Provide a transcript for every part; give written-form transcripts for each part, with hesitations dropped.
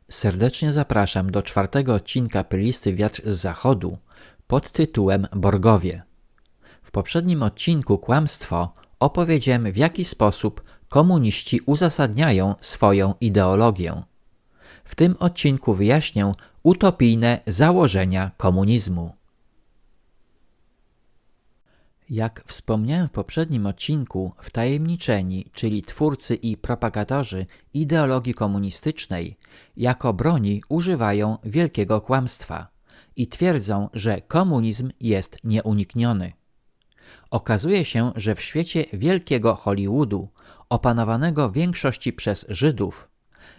Serdecznie zapraszam do 4. odcinka playlisty Wiatr z Zachodu pod tytułem Borgowie. W poprzednim odcinku Kłamstwo opowiedziałem, w jaki sposób komuniści uzasadniają swoją ideologię. W tym odcinku wyjaśnię utopijne założenia komunizmu. Jak wspomniałem w poprzednim odcinku, wtajemniczeni, czyli twórcy i propagatorzy ideologii komunistycznej, jako broni używają wielkiego kłamstwa i twierdzą, że komunizm jest nieunikniony. Okazuje się, że w świecie wielkiego Hollywoodu, opanowanego w większości przez Żydów,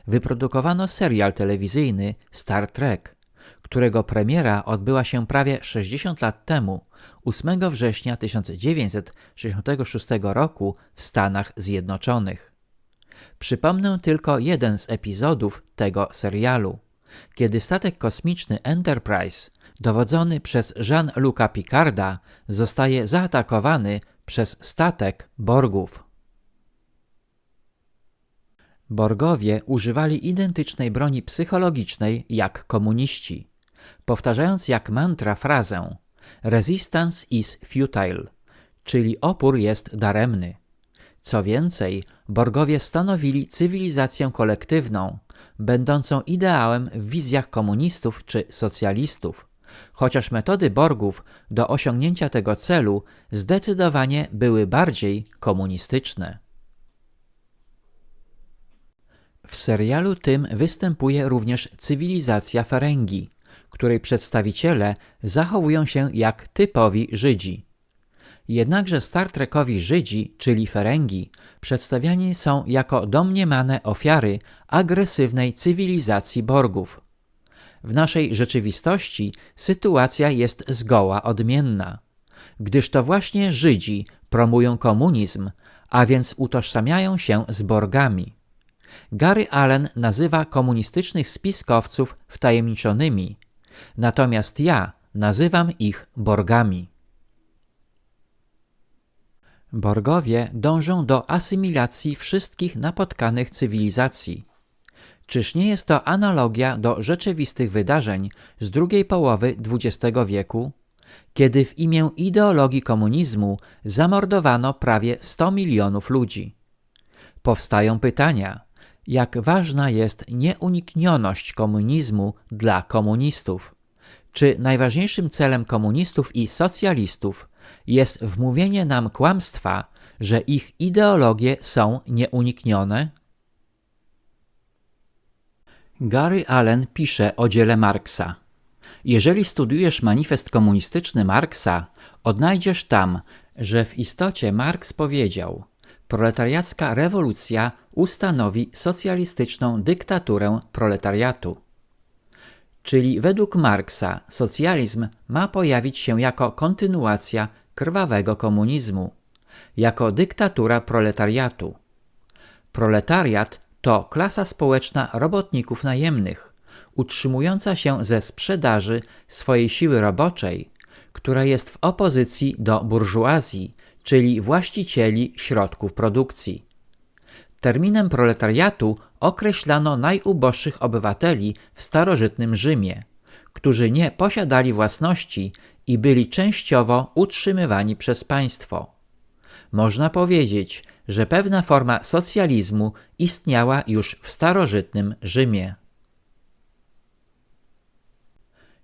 wyprodukowano serial telewizyjny Star Trek, którego premiera odbyła się prawie 60 lat temu, 8 września 1966 roku w Stanach Zjednoczonych. Przypomnę tylko jeden z epizodów tego serialu, kiedy statek kosmiczny Enterprise, dowodzony przez Jean-Luca Picarda, zostaje zaatakowany przez statek Borgów. Borgowie używali identycznej broni psychologicznej jak komuniści, powtarzając jak mantra frazę "Resistance is futile", czyli opór jest daremny. Co więcej, Borgowie stanowili cywilizację kolektywną, będącą ideałem w wizjach komunistów czy socjalistów, chociaż metody Borgów do osiągnięcia tego celu zdecydowanie były bardziej komunistyczne. W serialu tym występuje również cywilizacja Ferengi, której przedstawiciele zachowują się jak typowi Żydzi. Jednakże Star Trekowi Żydzi, czyli Ferengi, przedstawiani są jako domniemane ofiary agresywnej cywilizacji Borgów. W naszej rzeczywistości sytuacja jest zgoła odmienna, gdyż to właśnie Żydzi promują komunizm, a więc utożsamiają się z Borgami. Gary Allen nazywa komunistycznych spiskowców wtajemniczonymi, natomiast ja nazywam ich Borgami. Borgowie dążą do asymilacji wszystkich napotkanych cywilizacji. Czyż nie jest to analogia do rzeczywistych wydarzeń z drugiej połowy XX wieku, kiedy w imię ideologii komunizmu zamordowano prawie 100 milionów ludzi? Powstają pytania, jak ważna jest nieuniknioność komunizmu dla komunistów? Czy najważniejszym celem komunistów i socjalistów jest wmówienie nam kłamstwa, że ich ideologie są nieuniknione? Gary Allen pisze o dziele Marksa. Jeżeli studiujesz manifest komunistyczny Marksa, odnajdziesz tam, że w istocie Marks powiedział: proletariacka rewolucja ustanowi socjalistyczną dyktaturę proletariatu. Czyli według Marksa socjalizm ma pojawić się jako kontynuacja krwawego komunizmu, jako dyktatura proletariatu. Proletariat to klasa społeczna robotników najemnych, utrzymująca się ze sprzedaży swojej siły roboczej, która jest w opozycji do burżuazji, czyli właścicieli środków produkcji. Terminem proletariatu określano najuboższych obywateli w starożytnym Rzymie, którzy nie posiadali własności i byli częściowo utrzymywani przez państwo. Można powiedzieć, że pewna forma socjalizmu istniała już w starożytnym Rzymie.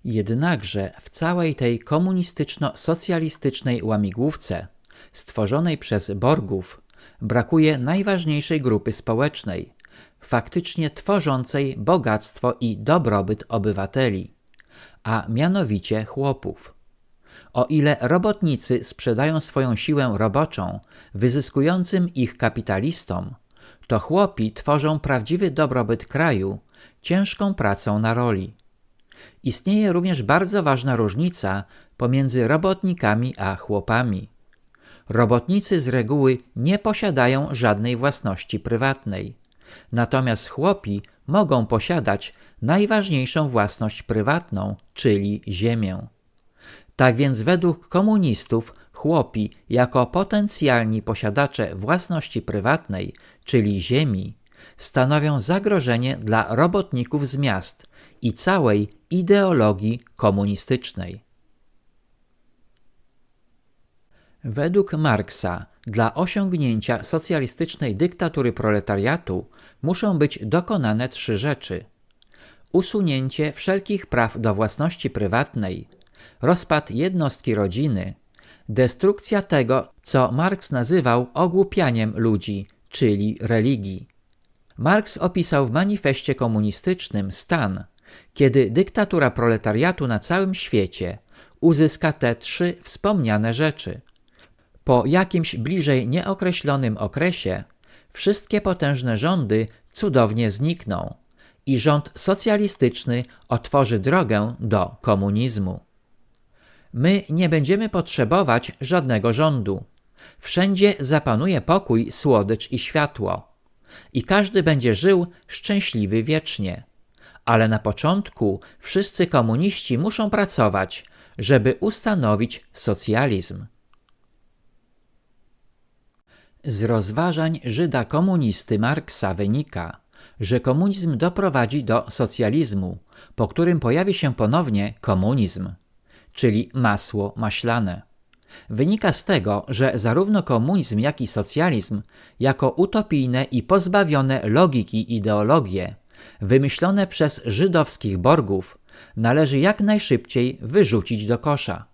Jednakże w całej tej komunistyczno-socjalistycznej łamigłówce stworzonej przez Borgów brakuje najważniejszej grupy społecznej, faktycznie tworzącej bogactwo i dobrobyt obywateli, a mianowicie chłopów. O ile robotnicy sprzedają swoją siłę roboczą wyzyskującym ich kapitalistom, to chłopi tworzą prawdziwy dobrobyt kraju ciężką pracą na roli. Istnieje również bardzo ważna różnica pomiędzy robotnikami a chłopami. Robotnicy z reguły nie posiadają żadnej własności prywatnej, natomiast chłopi mogą posiadać najważniejszą własność prywatną, czyli ziemię. Tak więc według komunistów chłopi jako potencjalni posiadacze własności prywatnej, czyli ziemi, stanowią zagrożenie dla robotników z miast i całej ideologii komunistycznej. Według Marksa dla osiągnięcia socjalistycznej dyktatury proletariatu muszą być dokonane 3 rzeczy: usunięcie wszelkich praw do własności prywatnej, rozpad jednostki rodziny, destrukcja tego, co Marks nazywał ogłupianiem ludzi, czyli religii. Marks opisał w manifestie komunistycznym stan, kiedy dyktatura proletariatu na całym świecie uzyska te 3 wspomniane rzeczy. Po jakimś bliżej nieokreślonym okresie wszystkie potężne rządy cudownie znikną i rząd socjalistyczny otworzy drogę do komunizmu. My nie będziemy potrzebować żadnego rządu. Wszędzie zapanuje pokój, słodycz i światło. I każdy będzie żył szczęśliwy wiecznie. Ale na początku wszyscy komuniści muszą pracować, żeby ustanowić socjalizm. Z rozważań Żyda komunisty Marksa wynika, że komunizm doprowadzi do socjalizmu, po którym pojawi się ponownie komunizm, czyli masło maślane. Wynika z tego, że zarówno komunizm, jak i socjalizm, jako utopijne i pozbawione logiki ideologie, wymyślone przez żydowskich borgów, należy jak najszybciej wyrzucić do kosza.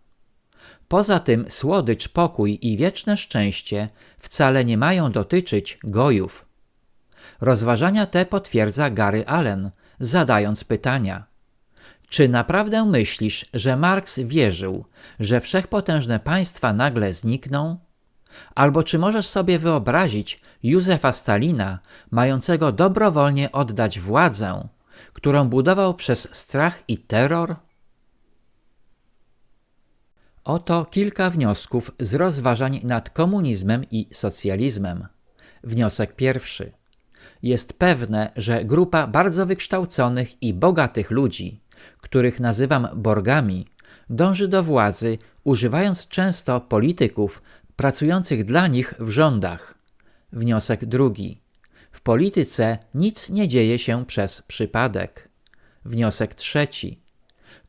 Poza tym słodycz, pokój i wieczne szczęście wcale nie mają dotyczyć gojów. Rozważania te potwierdza Gary Allen, zadając pytania: czy naprawdę myślisz, że Marks wierzył, że wszechpotężne państwa nagle znikną? Albo czy możesz sobie wyobrazić Józefa Stalina, mającego dobrowolnie oddać władzę, którą budował przez strach i terror? Oto kilka wniosków z rozważań nad komunizmem i socjalizmem. Wniosek pierwszy. Jest pewne, że grupa bardzo wykształconych i bogatych ludzi, których nazywam borgami, dąży do władzy, używając często polityków pracujących dla nich w rządach. Wniosek drugi. W polityce nic nie dzieje się przez przypadek. Wniosek trzeci.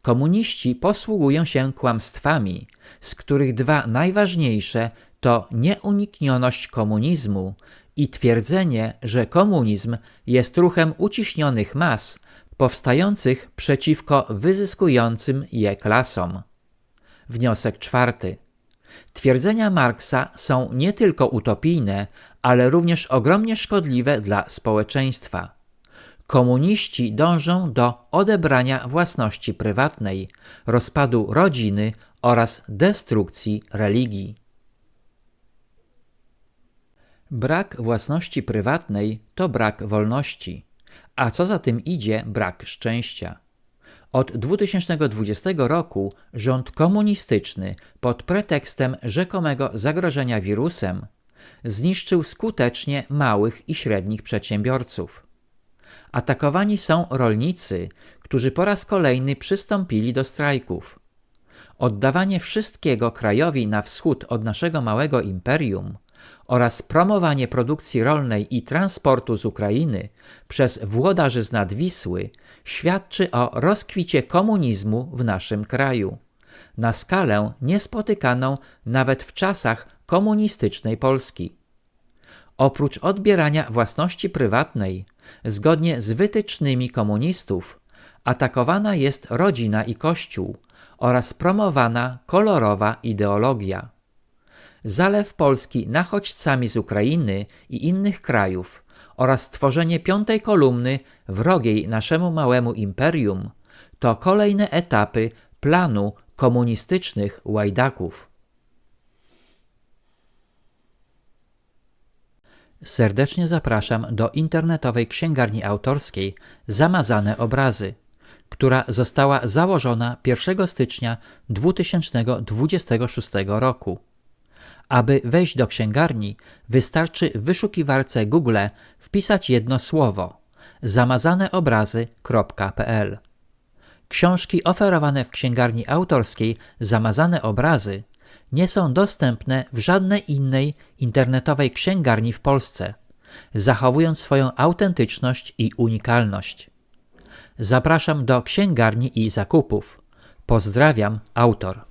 Komuniści posługują się kłamstwami, z których 2 najważniejsze to nieuniknioność komunizmu i twierdzenie, że komunizm jest ruchem uciśnionych mas powstających przeciwko wyzyskującym je klasom. Wniosek czwarty. Twierdzenia Marksa są nie tylko utopijne, ale również ogromnie szkodliwe dla społeczeństwa. Komuniści dążą do odebrania własności prywatnej, rozpadu rodziny oraz destrukcji religii. Brak własności prywatnej to brak wolności, a co za tym idzie brak szczęścia. Od 2020 roku rząd komunistyczny pod pretekstem rzekomego zagrożenia wirusem zniszczył skutecznie małych i średnich przedsiębiorców. Atakowani są rolnicy, którzy po raz kolejny przystąpili do strajków. Oddawanie wszystkiego krajowi na wschód od naszego małego imperium oraz promowanie produkcji rolnej i transportu z Ukrainy przez włodarzy z nad Wisły świadczy o rozkwicie komunizmu w naszym kraju, na skalę niespotykaną nawet w czasach komunistycznej Polski. Oprócz odbierania własności prywatnej, zgodnie z wytycznymi komunistów, atakowana jest rodzina i Kościół oraz promowana kolorowa ideologia. Zalew Polski nachodźcami z Ukrainy i innych krajów oraz tworzenie 5. kolumny wrogiej naszemu małemu imperium to kolejne etapy planu komunistycznych łajdaków. Serdecznie zapraszam do internetowej księgarni autorskiej Zamazane Obrazy, która została założona 1 stycznia 2026 roku. Aby wejść do księgarni, wystarczy w wyszukiwarce Google wpisać jedno słowo zamazaneobrazy.pl. Książki oferowane w księgarni autorskiej Zamazane Obrazy nie są dostępne w żadnej innej internetowej księgarni w Polsce, zachowując swoją autentyczność i unikalność. Zapraszam do księgarni i zakupów. Pozdrawiam, autor.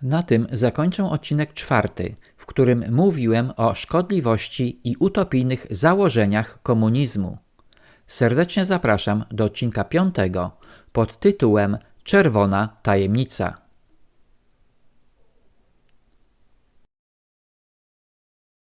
Na tym zakończę odcinek 4, w którym mówiłem o szkodliwości i utopijnych założeniach komunizmu. Serdecznie zapraszam do odcinka 5 pod tytułem Czerwona tajemnica.